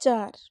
4।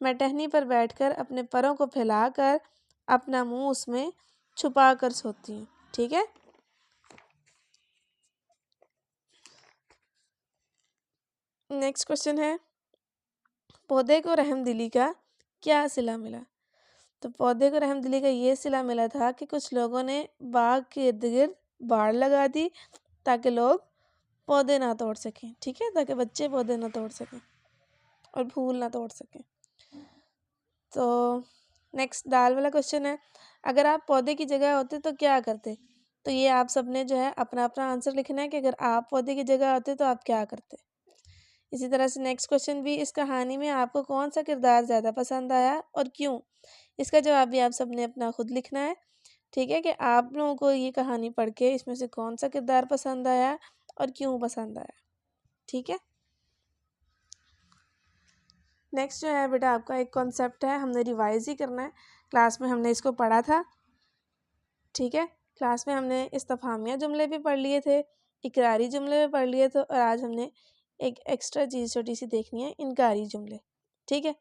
میں ٹہنی پر بیٹھ کر اپنے پروں کو پھیلا کر اپنا منہ اس میں چھپا کر سوتی ہوں. ٹھیک ہے. نیکسٹ کوشچن ہے پودے کو رحم دلی کا کیا صلہ ملا؟ تو پودے کو رحم دلی کا یہ صلہ ملا تھا کہ کچھ لوگوں نے باغ کے ارد گرد باڑ لگا دی تاکہ لوگ پودے نہ توڑ سکیں. ٹھیک ہے، تاکہ بچے پودے نہ توڑ سکیں اور پھول نہ توڑ سکیں. تو نیکسٹ دال والا کوشچن ہے اگر آپ پودے کی جگہ ہوتے تو کیا کرتے؟ تو یہ آپ سب نے جو ہے اپنا اپنا آنسر لکھنا ہے کہ اگر آپ پودے کی جگہ ہوتے تو آپ کیا کرتے. اسی طرح سے نیکسٹ کوشچن بھی اس کہانی میں آپ کو کون سا کردار زیادہ پسند آیا اور کیوں؟ اس کا جواب بھی آپ سب نے اپنا خود لکھنا ہے. ٹھیک ہے، کہ آپ لوگوں کو یہ کہانی پڑھ کے اس میں سے کون سا کردار پسند آیا اور کیوں پسند آیا. ٹھیک ہے. نیکسٹ جو ہے بیٹا آپ کا ایک کانسیپٹ ہے، ہم نے ریوائز ہی کرنا ہے. کلاس میں ہم نے اس کو پڑھا تھا. ٹھیک ہے، کلاس میں ہم نے استفہامیہ جملے بھی پڑھ لیے تھے، اقراری جملے بھی پڑھ لیے تھے، اور آج ہم نے ایک ایکسٹرا چیز چھوٹی سی دیکھنی ہے، انکاری جملے. ٹھیک ہے.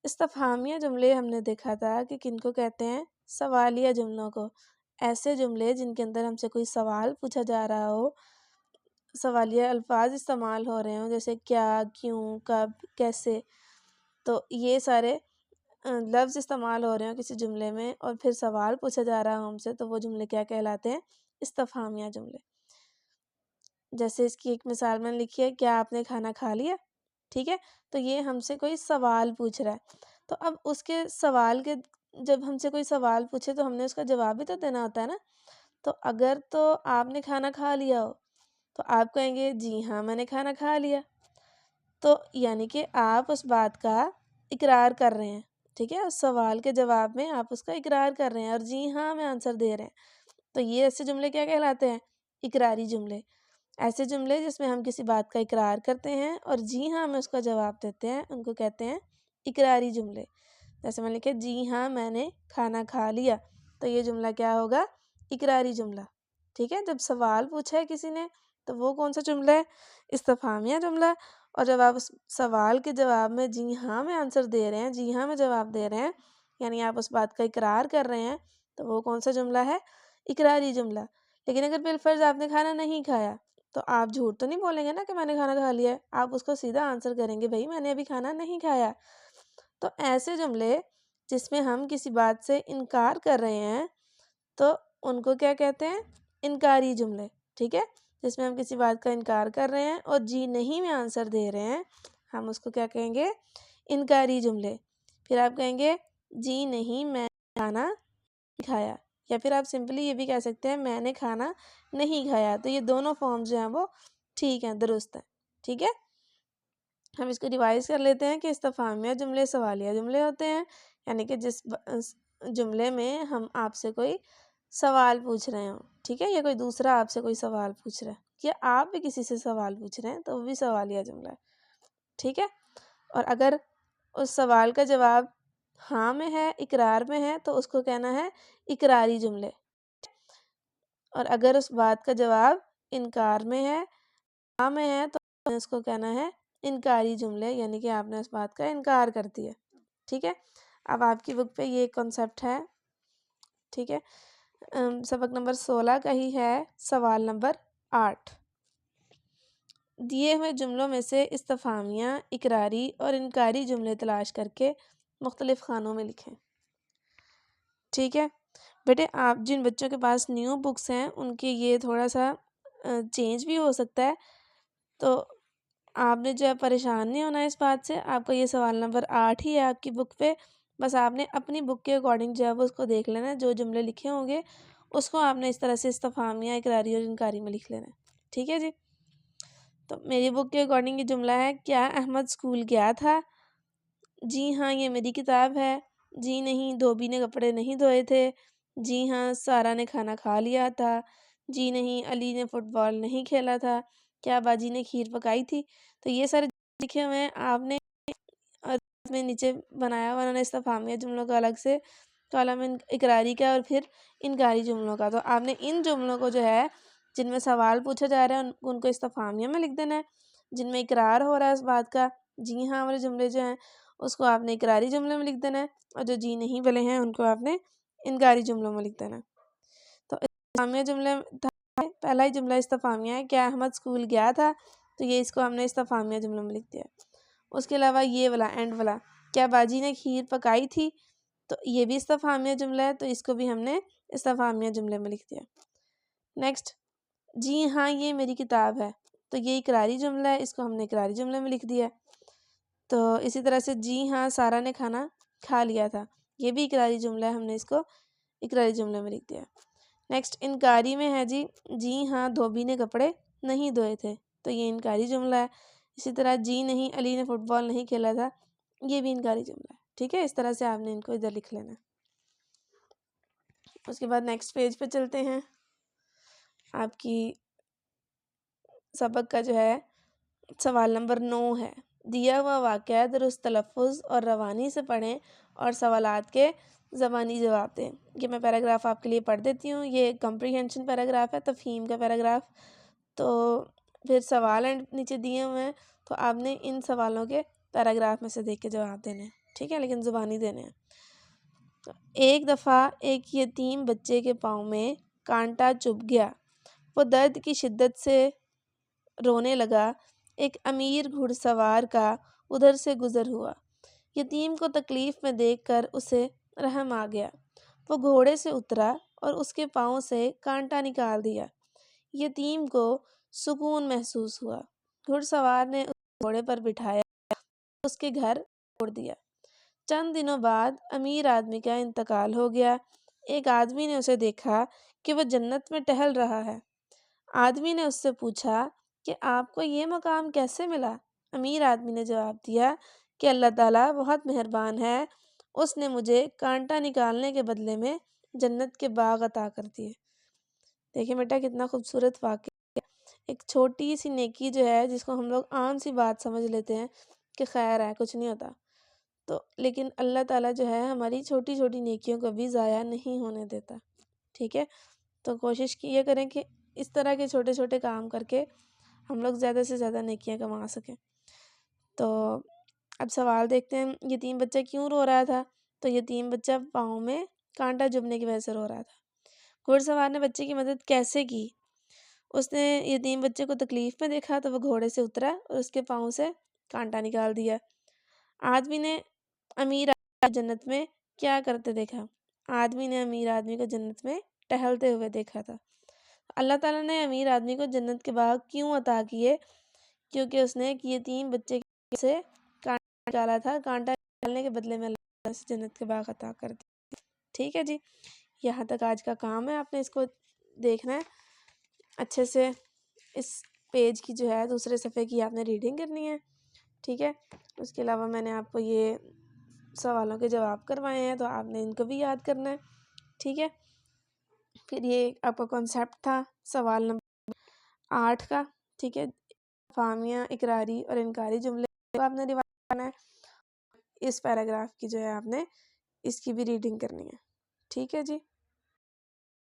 استفہامیہ جملے ہم نے دیکھا تھا کہ کن کو کہتے ہیں؟ سوالیہ جملوں کو. ایسے جملے جن کے اندر ہم سے کوئی سوال پوچھا جا رہا ہو، سوالیہ الفاظ استعمال ہو رہے ہوں جیسے کیا، کیوں، کب، کیسے. تو یہ سارے لفظ استعمال ہو رہے ہوں کسی جملے میں اور پھر سوال پوچھا جا رہا ہو ہم سے، تو وہ جملے کیا کہلاتے ہیں؟ استفہامیہ جملے. جیسے اس کی ایک مثال میں لکھی ہے کیا آپ نے کھانا کھا لیا؟ ٹھیک ہے، تو یہ ہم سے کوئی سوال پوچھ رہا ہے. تو اب اس کے سوال کے جب ہم سے کوئی سوال پوچھے تو ہم نے اس کا جواب بھی تو دینا ہوتا ہے نا. تو اگر تو آپ نے کھانا کھا لیا ہو تو آپ کہیں گے جی ہاں میں نے کھانا کھا لیا. تو یعنی کہ آپ اس بات کا اقرار کر رہے ہیں. ٹھیک ہے، اس سوال کے جواب میں آپ اس کا اقرار کر رہے ہیں اور جی ہاں میں آنسر دے رہے ہیں. تو یہ ایسے جملے کیا کہلاتے ہیں؟ اقراری جملے. ایسے جملے جس میں ہم کسی بات کا اقرار کرتے ہیں اور جی ہاں میں اس کا جواب دیتے ہیں ان کو کہتے ہیں اقراری جملے. جیسے میں لکھے جی ہاں میں نے کھانا کھا لیا، تو یہ جملہ کیا ہوگا؟ اقراری جملہ. ٹھیک ہے، جب سوال پوچھا ہے کسی نے تو وہ کون سا جملہ ہے؟ استفہامیہ جملہ. اور جب آپ اس سوال کے جواب میں جی ہاں میں آنسر دے رہے ہیں، جی ہاں میں جواب دے رہے ہیں، یعنی آپ اس بات کا اقرار کر رہے ہیں، تو وہ کون سا جملہ ہے؟ اقراری جملہ. لیکن اگر بالفرض آپ نے کھانا نہیں کھایا تو آپ جھوٹ تو نہیں بولیں گے نا کہ میں نے کھانا کھا لیا ہے. آپ اس کو سیدھا آنسر کریں گے بھائی میں نے ابھی کھانا نہیں کھایا. تو ایسے جملے جس میں ہم کسی بات سے انکار کر رہے ہیں تو ان کو کیا کہتے ہیں؟ انکاری جملے. ٹھیک ہے، جس میں ہم کسی بات کا انکار کر رہے ہیں اور جی نہیں میں آنسر دے رہے ہیں، ہم اس کو کیا کہیں گے؟ انکاری جملے. پھر آپ کہیں گے جی نہیں میں کھانا نہیں کھایا، یا پھر آپ سمپلی یہ بھی کہہ سکتے ہیں میں نے کھانا نہیں کھایا. تو یہ دونوں فارم جو ہیں وہ ٹھیک ہیں، درست ہیں. ٹھیک ہے، ہم اس کو ریوائز کر لیتے ہیں کہ استفہامیہ جملے سوالیہ جملے ہوتے ہیں، یعنی کہ جس جملے میں ہم آپ سے کوئی سوال پوچھ رہے ہوں. ٹھیک ہے، یا کوئی دوسرا آپ سے کوئی سوال پوچھ رہا ہے یا آپ بھی کسی سے سوال پوچھ رہے ہیں تو وہ بھی سوالیہ جملہ ہے. ٹھیک ہے، اور اگر اس سوال کا جواب ہاں میں ہے، اقرار میں ہے، تو اس کو کہنا ہے اقراری جملے. اور اگر اس بات کا جواب انکار میں ہے، ہاں میں ہے، تو اس کو کہنا ہے انکاری جملے، یعنی کہ آپ نے اس بات کا انکار کر دیا. ٹھیک ہے، اب آپ کی بک پہ یہ کنسیپٹ ہے. ٹھیک ہے، سبق نمبر 16 کا ہی ہے سوال نمبر 8. دیے ہوئے جملوں میں سے استفہامیہ، اقراری اور انکاری جملے تلاش کر کے مختلف خانوں میں لکھیں. ٹھیک ہے بیٹے، آپ جن بچوں کے پاس نیو بکس ہیں ان کے یہ تھوڑا سا چینج بھی ہو سکتا ہے، تو آپ نے جو ہے پریشان نہیں ہونا اس بات سے. آپ کا یہ سوال نمبر 8 ہی ہے آپ کی بک پہ. بس آپ نے اپنی بک کے اکارڈنگ جو ہے وہ اس کو دیکھ لینا ہے، جو جملے لکھے ہوں گے اس کو آپ نے اس طرح سے استفہامیہ، اقراری اور انکاری میں لکھ لینا ہے. ٹھیک ہے جی، تو میری بک کے اکارڈنگ یہ جملہ ہے کیا احمد اسکول گیا تھا؟ جی ہاں یہ میری کتاب ہے. جی نہیں دھوبی نے کپڑے نہیں دھوئے تھے. جی ہاں سارا نے کھانا کھا لیا تھا. جی نہیں علی نے فٹ بال نہیں کھیلا تھا. کیا باجی نے کھیر پکائی تھی؟ تو یہ سارے لکھے ہوئے ہیں آپ نے میں نیچے بنایا ہوا، انہوں نے استفہامیہ جملوں کا الگ سے کالم اقراری کا اور پھر انکاری جملوں کا. تو آپ نے ان جملوں کو جو ہے جن میں سوال پوچھا جا رہا ہے ان کو استفہامیہ میں لکھ دینا ہے، جن میں اقرار ہو رہا ہے اس بات کا، جی ہاں والے جملے جو ہیں اس کو آپ نے اقراری جملے میں لکھ دینا ہے، اور جو جی نہیں والے ہیں ان کو آپ نے انکاری جملوں میں لکھ دینا ہے۔ تو استفہامیہ جملے پہلا ہی جملہ استفہامیہ ہے، کیا احمد اسکول گیا تھا، تو یہ اس کو ہم نے استفہامیہ جملوں میں لکھ دیا۔ اس کے علاوہ یہ والا اینڈ والا، کیا باجی نے کھیر پکائی تھی، تو یہ بھی استفہامیہ جملہ ہے، تو اس کو بھی ہم نے استفہامیہ جملے میں لکھ دیا۔ نیکسٹ، جی ہاں یہ میری کتاب ہے، تو یہ اقراری جملہ ہے، اس کو ہم نے اقراری جملے میں لکھ دیا۔ تو اسی طرح سے جی ہاں سارا نے کھانا کھا لیا تھا، یہ بھی اقراری جملہ ہے، ہم نے اس کو اقراری جملے میں لکھ دیا۔ نیکسٹ انکاری میں ہے جی ہاں دھوبی نے کپڑے نہیں دھوئے تھے، تو یہ انکاری جملہ ہے۔ اسی طرح جی نہیں علی نے فٹ بال نہیں کھیلا تھا، یہ بھی انکاری جملہ ہے، ٹھیک ہے۔ اس طرح سے آپ نے ان کو ادھر لکھ لینا ہے۔ اس کے بعد نیکسٹ پیج پہ چلتے ہیں۔ آپ کی سبق کا جو ہے سوال نمبر 9 ہے، دیا ہوا واقعہ درست تلفظ اور روانی سے پڑھیں اور سوالات کے زبانی جواب دیں۔ یہ میں پیراگراف آپ کے لیے پڑھ دیتی ہوں۔ یہ کمپریہنشن پیراگراف ہے، تفہیم کا پیراگراف۔ تو پھر سوال نیچے دیے ہوئے ہیں، تو آپ نے ان سوالوں کے پیراگراف میں سے دیکھ کے جواب دینے ہیں، ٹھیک ہے، لیکن زبانی دینے ہیں۔ تو ایک دفعہ ایک یتیم بچے کے پاؤں میں کانٹا چبھ گیا، وہ درد کی شدت سے رونے لگا۔ ایک امیر گھڑ سوار کا ادھر سے گزر ہوا، یتیم کو تکلیف میں دیکھ کر اسے رحم آ گیا۔ وہ گھوڑے سے اترا اور اس کے پاؤں سے کانٹا نکال دیا۔ یتیم کو سکون محسوس ہوا۔ گھڑ سوار نے اس گھوڑے پر بٹھایا، اس کے گھر چھوڑ دیا۔ چند دنوں بعد امیر آدمی کا انتقال ہو گیا۔ ایک آدمی نے اسے دیکھا کہ وہ جنت میں ٹہل رہا ہے۔ آدمی نے اس سے پوچھا کہ آپ کو یہ مقام کیسے ملا؟ امیر آدمی نے جواب دیا کہ اللہ تعالیٰ بہت مہربان ہے، اس نے مجھے کانٹا نکالنے کے بدلے میں جنت کے باغ عطا کر دیے۔ دیکھیں بیٹا کتنا خوبصورت واقعہ ہے۔ ایک چھوٹی سی نیکی جو ہے، جس کو ہم لوگ عام سی بات سمجھ لیتے ہیں کہ خیر ہے، کچھ نہیں ہوتا، تو لیکن اللہ تعالیٰ جو ہے ہماری چھوٹی چھوٹی نیکیوں کو بھی ضائع نہیں ہونے دیتا، ٹھیک ہے۔ تو کوشش کیے کریں کہ اس طرح کے چھوٹے چھوٹے کام کر کے ہم لوگ زیادہ سے زیادہ نیکیاں کما سکیں۔ تو اب سوال دیکھتے ہیں، یتیم بچہ کیوں رو رہا تھا؟ تو یتیم بچہ پاؤں میں کانٹا چبھنے کی وجہ سے رو رہا تھا۔ گھوڑ سوار نے بچے کی مدد کیسے کی؟ اس نے یتیم بچے کو تکلیف میں دیکھا تو وہ گھوڑے سے اترا اور اس کے پاؤں سے کانٹا نکال دیا۔ آدمی نے امیر آدمی کو جنت میں کیا کرتے دیکھا؟ آدمی نے امیر آدمی کو جنت میں ٹہلتے ہوئے دیکھا تھا۔ اللہ تعالیٰ نے امیر آدمی کو جنت کے باغ کیوں عطا کیے؟ کیونکہ اس نے ایک یتیم بچے سے کانٹا نکالا تھا، کانٹا نکالنے کے بدلے میں اللہ تعالیٰ سے جنت کے باغ عطا کر دی۔ ٹھیک ہے جی، یہاں تک آج کا کام ہے، آپ نے اس کو دیکھنا ہے اچھے سے۔ اس پیج کی جو ہے دوسرے صفحے کی آپ نے ریڈنگ کرنی ہے، ٹھیک ہے۔ اس کے علاوہ میں نے آپ کو یہ سوالوں کے جواب کروائے ہیں، تو آپ نے ان کو بھی یاد کرنا ہے، ٹھیک ہے۔ پھر یہ آپ کا کانسیپٹ تھا سوال نمبر 8 کا، ٹھیک ہے، استفہامیہ، اقراری اور انکاری جملے آپ نے ریوائز کرنا ہے۔ اس پیراگراف کی جو ہے آپ نے اس کی بھی ریڈنگ کرنی ہے، ٹھیک ہے جی۔